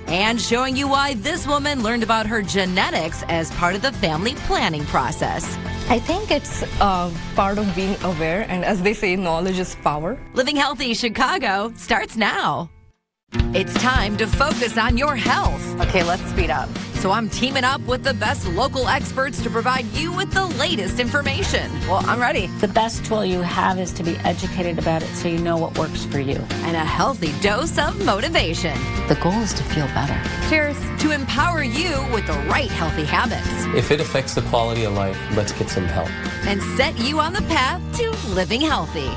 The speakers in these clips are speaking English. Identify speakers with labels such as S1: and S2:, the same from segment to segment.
S1: and showing you why this woman learned about her genetics as part of the family planning process.
S2: I think it's part of being aware, and as they say, knowledge is power.
S1: Living Healthy Chicago starts now. It's time to focus on your health.
S3: Okay, let's speed up.
S1: So I'm teaming up with the best local experts to provide you with the latest information.
S3: Well, I'm ready.
S4: The best tool you have is to be educated about it so you know what works for you.
S1: And a healthy dose of motivation.
S4: The goal is to feel better.
S3: Cheers.
S1: To empower you with the right healthy habits.
S5: If it affects the quality of life, let's get some help.
S1: And set you on the path to living healthy.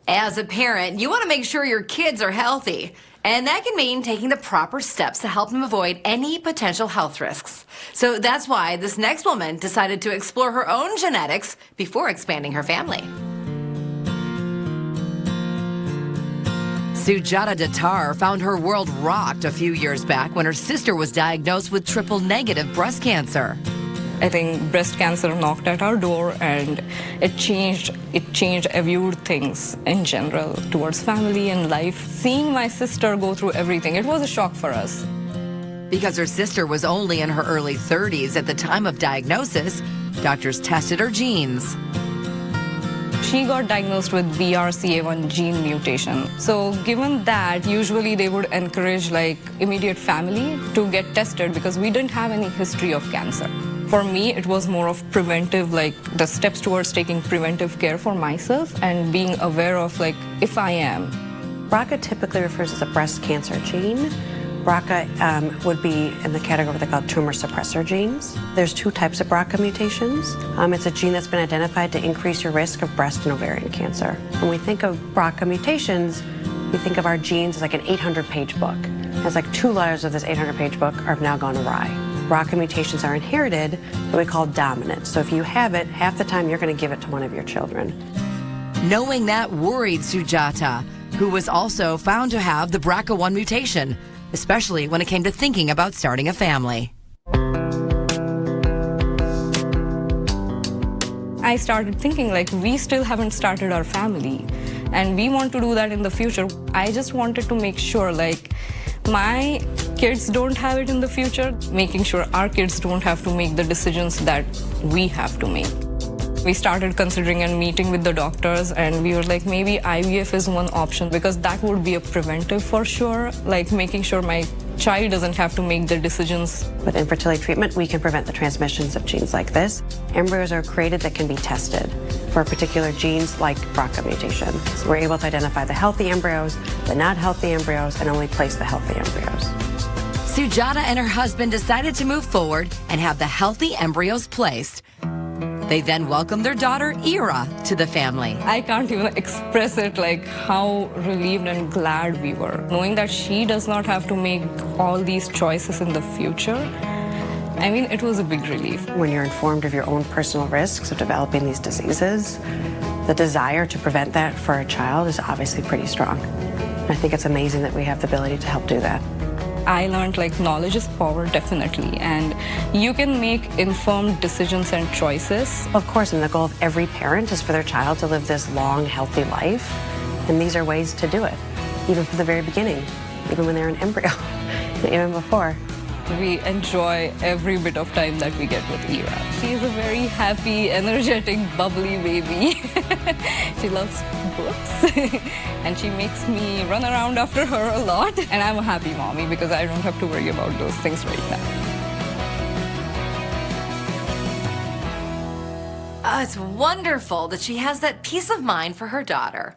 S1: As a parent, you want to make sure your kids are healthy. And that can mean taking the proper steps to help them avoid any potential health risks. So that's why this next woman decided to explore her own genetics before expanding her family. Sujata Datar found her world rocked a few years back when her sister was diagnosed with triple-negative breast cancer.
S2: I think breast cancer knocked at our door, and it changed how we viewed things in general towards family and life. Seeing my sister go through everything, it was a shock for us.
S1: Because her sister was only in her early 30s at the time of diagnosis, doctors tested her genes.
S2: She got diagnosed with BRCA1 gene mutation. So given that, usually they would encourage immediate family to get tested because we didn't have any history of cancer. For me, it was more of preventive, the steps towards taking preventive care for myself and being aware of if I am.
S3: BRCA typically refers as a breast cancer gene. BRCA would be in the category they call tumor suppressor genes. There's two types of BRCA mutations. It's a gene that's been identified to increase your risk of breast and ovarian cancer. When we think of BRCA mutations, we think of our genes as an 800-page book. It's 2 letters of this 800-page book have now gone awry. BRCA mutations are inherited, what we call dominant. So if you have it, half the time you're going to give it to one of your children.
S1: Knowing that worried Sujata, who was also found to have the BRCA1 mutation, especially when it came to thinking about starting a family.
S2: I started thinking we still haven't started our family and we want to do that in the future. I just wanted to make sure my kids don't have it in the future, making sure our kids don't have to make the decisions that we have to make. We started considering and meeting with the doctors, and we were maybe IVF is one option because that would be a preventive for sure, making sure my child doesn't have to make the decisions.
S3: With infertility treatment, we can prevent the transmissions of genes like this. Embryos are created that can be tested for particular genes like BRCA mutation. So we're able to identify the healthy embryos, the not healthy embryos, and only place the healthy embryos.
S1: Sujata and her husband decided to move forward and have the healthy embryos placed. They then welcomed their daughter, Ira, to the family.
S2: I can't even express it how relieved and glad we were, knowing that she does not have to make all these choices in the future. I mean, it was a big relief.
S3: When you're informed of your own personal risks of developing these diseases, the desire to prevent that for a child is obviously pretty strong. I think it's amazing that we have the ability to help do that.
S2: I learned knowledge is power, definitely, and you can make informed decisions and choices.
S3: Of course, and the goal of every parent is for their child to live this long, healthy life, and these are ways to do it, even from the very beginning, even when they're an embryo, even before.
S2: We enjoy every bit of time that we get with Ira. She's a very happy, energetic, bubbly baby. She loves books and she makes me run around after her a lot. And I'm a happy mommy because I don't have to worry about those things right now.
S1: It's wonderful that she has that peace of mind for her daughter.